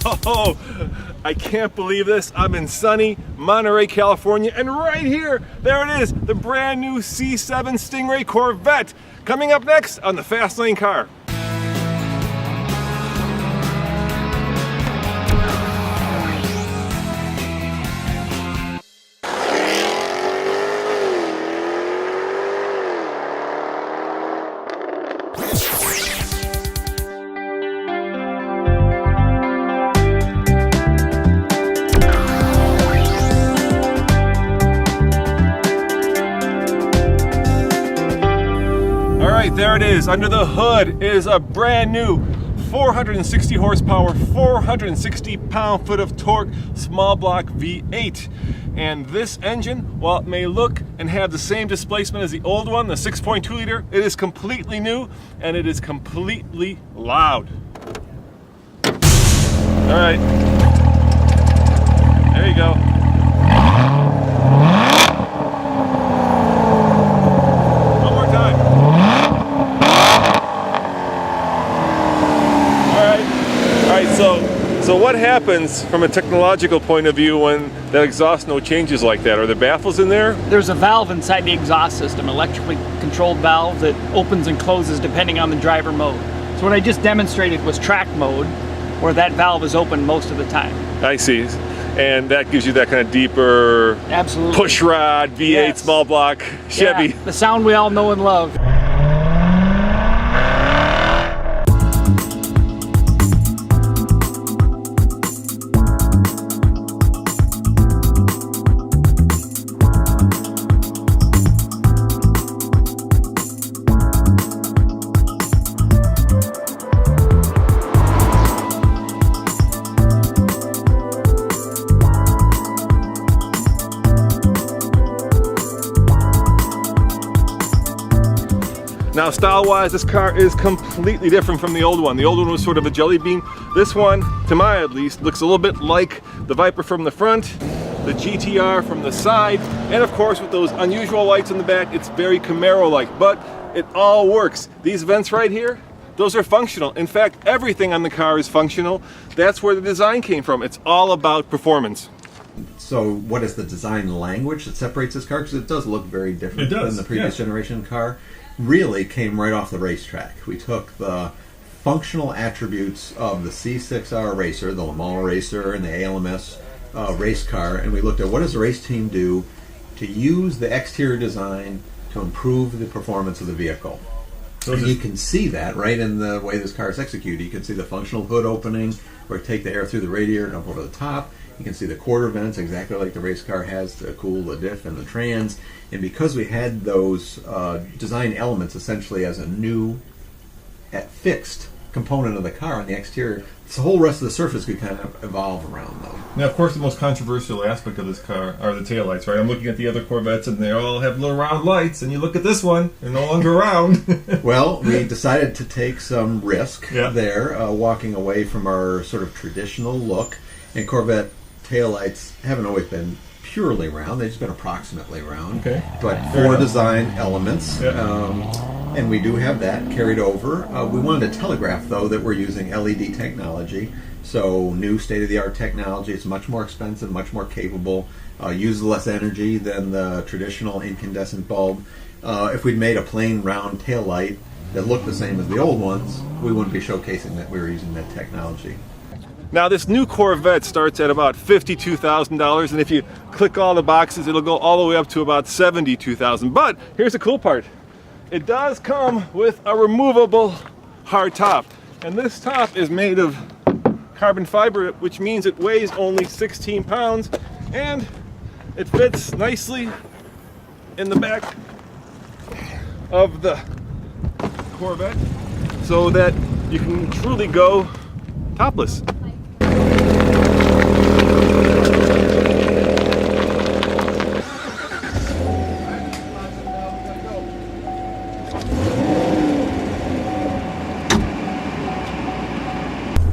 Oh, I can't believe this. I'm in sunny Monterey, California, and right here, there it is, the brand new C7 Stingray Corvette. Coming up next on the Fast Lane Car. There it is. Under the hood is a brand new 460 horsepower, 460 pound-foot of torque, small block V8. And this engine, while it may look and have the same displacement as the old one, the 6.2 liter, it is completely new and it is completely loud. All right, there you go. So what happens from a technological point of view when that exhaust note changes like that? Are there baffles in there? There's a valve inside the exhaust system, electrically controlled valve that opens and closes depending on the driver mode. So what I just demonstrated was track mode, where that valve is open most of the time. I see. And that gives you that kind of deeper Absolutely. Push rod, V8, yes. Small block, Chevy. Yeah, the sound we all know and love. Now style-wise, this car is completely different from the old one. The old one was sort of a jelly bean. This one, to my at least, looks a little bit like the Viper from the front, the GTR from the side, and of course with those unusual lights in the back, it's very Camaro-like, but it all works. These vents right here, those are functional. In fact, everything on the car is functional. That's where the design came from. It's all about performance. So what is the design language that separates this car? Because it does look very different than the previous generation car. Really came right off the racetrack. We took the functional attributes of the C6R racer, the Le Mans racer, and the ALMS race car, and we looked at what does the race team do to use the exterior design to improve the performance of the vehicle. So you can see that right in the way this car is executed. You can see the functional hood opening, where you take the air through the radiator and up over the top. You can see the quarter vents, exactly like the race car has, to cool the diff and the trans. And because we had those design elements essentially as a new, fixed component of the car on the exterior, the whole rest of the surface could kind of evolve around them. Now, of course, the most controversial aspect of this car are the taillights, right? I'm looking at the other Corvettes, and they all have little round lights, and you look at this one, they're no longer round. Well, we decided to take some risk there, walking away from our sort of traditional look. And Corvette taillights haven't always been purely round, they've just been approximately round. Okay. But four design elements. And we do have that carried over. We wanted to telegraph, though, that we're using LED technology. So new state-of-the-art technology. It's much more expensive, much more capable, uses less energy than the traditional incandescent bulb. If we'd made a plain round tail light that looked the same as the old ones, we wouldn't be showcasing that we were using that technology. Now this new Corvette starts at about $52,000, and if you click all the boxes, it'll go all the way up to about $72,000. But here's the cool part. It does come with a removable hard top. And this top is made of carbon fiber, which means it weighs only 16 pounds, and it fits nicely in the back of the Corvette so that you can truly go topless.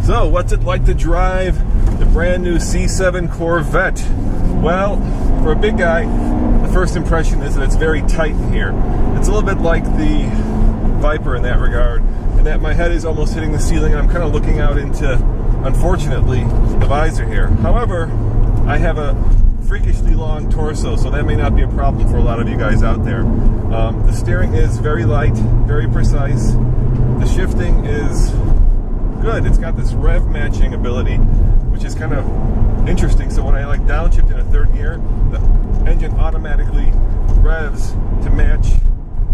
So, what's it like to drive the brand new C7 Corvette? Well, for a big guy, the first impression is that it's very tight in here. It's a little bit like the Viper in that regard, in that my head is almost hitting the ceiling and I'm kind of looking out into unfortunately, the visor here. However, I have a freakishly long torso, so that may not be a problem for a lot of you guys out there. The steering is very light, very precise. The shifting is good. It's got this rev matching ability, which is kind of interesting. So when I like downshift in a third gear, the engine automatically revs to match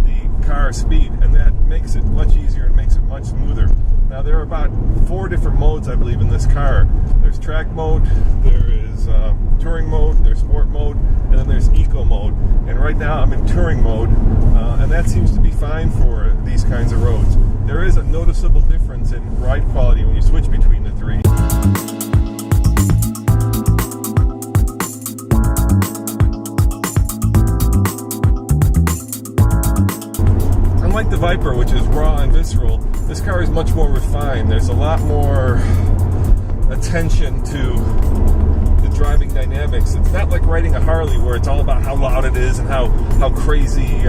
the car speed, and that makes it much easier and makes it much smoother. Now there are about 4 different modes, I believe, in this car. There's track mode, there is touring mode, there's sport mode, and then there's eco mode. And right now I'm in touring mode, and that seems to be fine for these kinds of roads. There is a noticeable difference in ride quality when you switch between the 3. Unlike the Viper, which is raw and visceral, this car is much more refined. There's a lot more attention to the driving dynamics. It's not like riding a Harley where it's all about how loud it is and how crazy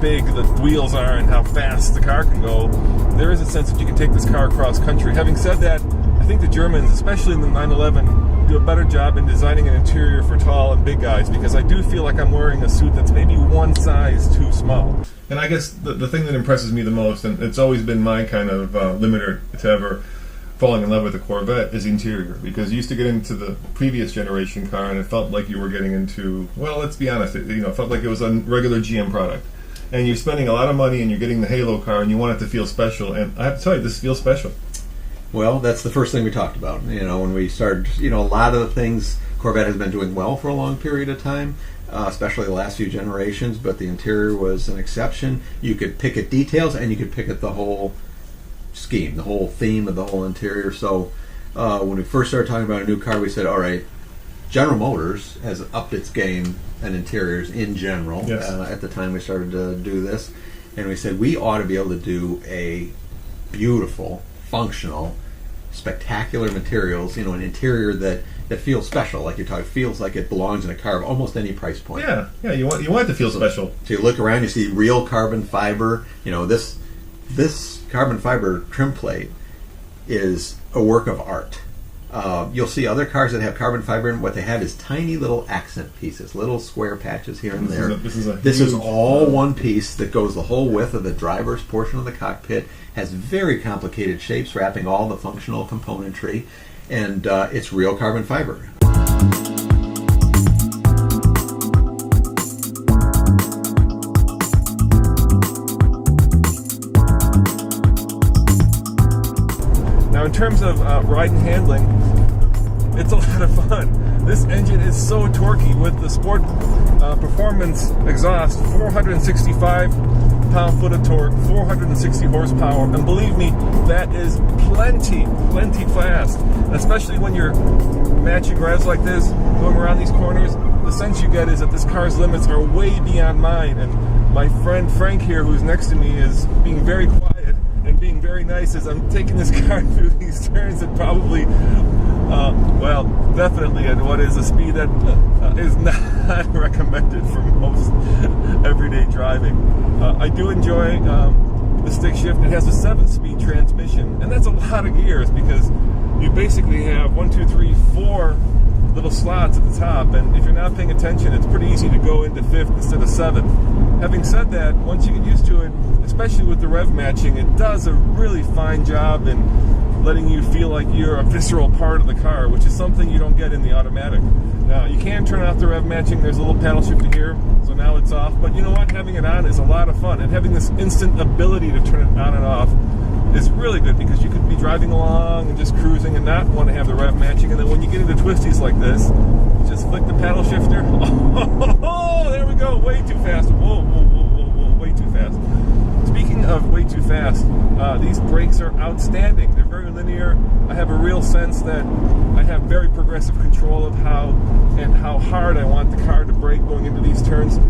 big the wheels are and how fast the car can go. There is a sense that you can take this car across country. Having said that, I think the Germans, especially in the 911, do a better job in designing an interior for tall and big guys, because I do feel like I'm wearing a suit that's maybe one size too small. And I guess the thing that impresses me the most, and it's always been my kind of limiter to ever falling in love with a Corvette, is the interior. Because you used to get into the previous generation car and it felt like you were getting into, well, let's be honest, it felt like it was a regular GM product. And you're spending a lot of money and you're getting the Halo car and you want it to feel special. And I have to tell you, this feels special. Well, that's the first thing we talked about. When we started, a lot of the things Corvette has been doing well for a long period of time, especially the last few generations, but the interior was an exception. You could pick at details and you could pick at the whole scheme, the whole theme of the whole interior. So when we first started talking about a new car, we said, all right, General Motors has upped its game and interiors in general. Yes. At the time we started to do this, and we said we ought to be able to do a beautiful, functional, spectacular materials, an interior that feels special, like you're talking, feels like it belongs in a car of almost any price point. Yeah, you want it to feel special. So you look around, you see real carbon fiber. This carbon fiber trim plate is a work of art. You'll see other cars that have carbon fiber, and what they have is tiny little accent pieces, little square patches here and there. This is all one piece that goes the whole width of the driver's portion of the cockpit, has very complicated shapes wrapping all the functional componentry, and it's real carbon fiber. Now, in terms of ride and handling, it's a lot of fun. This engine is so torquey with the Sport Performance exhaust, 465 pound-foot of torque, 460 horsepower, and believe me, that is plenty fast. Especially when you're matching revs like this, going around these corners, the sense you get is that this car's limits are way beyond mine, and my friend Frank here, who's next to me, is being very quiet and being very nice as I'm taking this car through these turns at probably, definitely at what is a speed that is not recommended for most everyday driving. I do enjoy the stick shift. It has a 7-speed transmission, and that's a lot of gears because you basically have 1, 2, 3, 4 little slots at the top, and if you're not paying attention, it's pretty easy to go into 5th instead of 7th. Having said that, once you get used to it, especially with the rev matching, it does a really fine job in letting you feel like you're a visceral part of the car, which is something you don't get in the automatic. Now, you can turn off the rev matching. There's a little paddle shifter here, so now it's off. But you know what? Having it on is a lot of fun, and having this instant ability to turn it on and off is really good, because you could be driving along and just cruising and not want to have the rev matching, and then when you get into twisties like this, just flick the paddle shifter. Oh, there we go, way too fast. Whoa, way too fast. Speaking of way too fast, these brakes are outstanding. They're very linear. I have a real sense that I have very progressive control of how hard I want the car to brake going into these turns.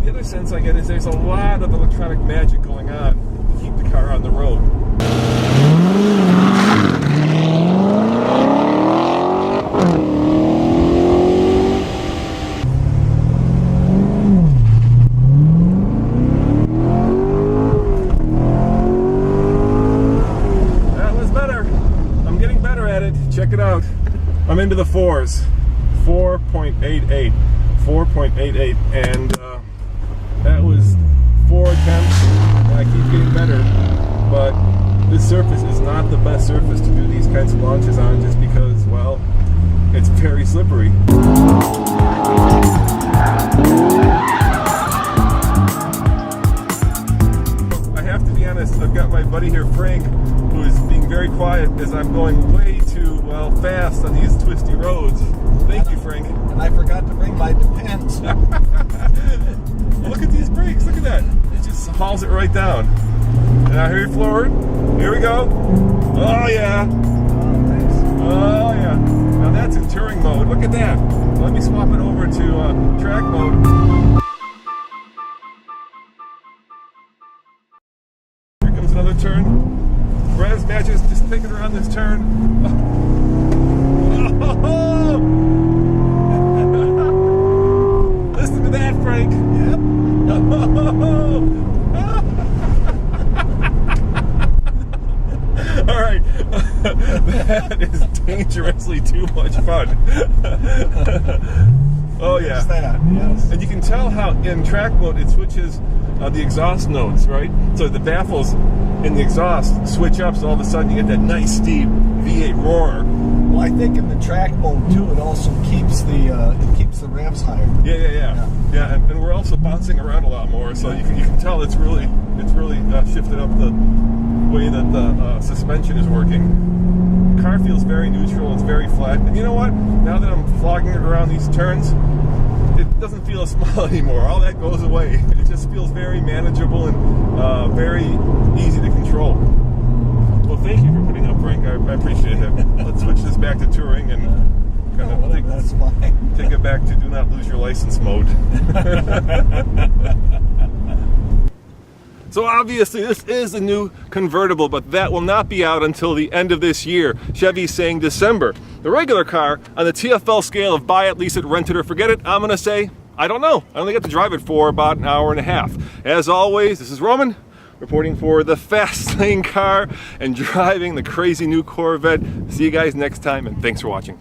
The other sense I get is there's a lot of electronic magic going on to keep the car on the road. at it. Check it out. I'm into the 4s. 4.88. 4.88. And that was 4 attempts. And I keep getting better. But this surface is not the best surface to do these kinds of launches on just because, well, it's very slippery. I have to be honest, I've got my buddy here, Frank, who is being very quiet as I'm going way too, well, fast on these twisty roads. Thank you, Frank. And I forgot to bring my Depends. Look at these brakes, look at that. It just hauls it right down. Now here forward, here we go. Oh yeah. Oh yeah. Now that's in touring mode, look at that. Let me swap it over to track mode. Here comes another turn. Revs matches, just take it around this turn. Oh. Listen to that, Frank. Yep. All right, that is dangerously too much fun. Oh yeah. What's that? Yes. And you can tell how in track mode it switches the exhaust notes, right? So the baffles in the exhaust switch up, so all of a sudden you get that nice steep V8 roar. Well, I think in the track mode too, it also keeps the revs higher. Yeah, and we're also bouncing around a lot more, so you can tell it's really shifted up the way that the suspension is working. The car feels very neutral, it's very flat, and you know what? Now that I'm flogging it around these turns, it doesn't feel as small anymore. All that goes away. It just feels very manageable and very easy to control. Well, thank you for putting up, Frank. I appreciate it. Let's switch this back to touring and kind of take it back to do not lose your license mode. So obviously this is a new convertible, but that will not be out until the end of this year. Chevy's saying December. The regular car, on the TFL scale of buy it, lease it, rent it, or forget it, I'm gonna say, I don't know. I only got to drive it for about an hour and a half. As always, this is Roman, reporting for the Fast Lane Car and driving the crazy new Corvette. See you guys next time, and thanks for watching.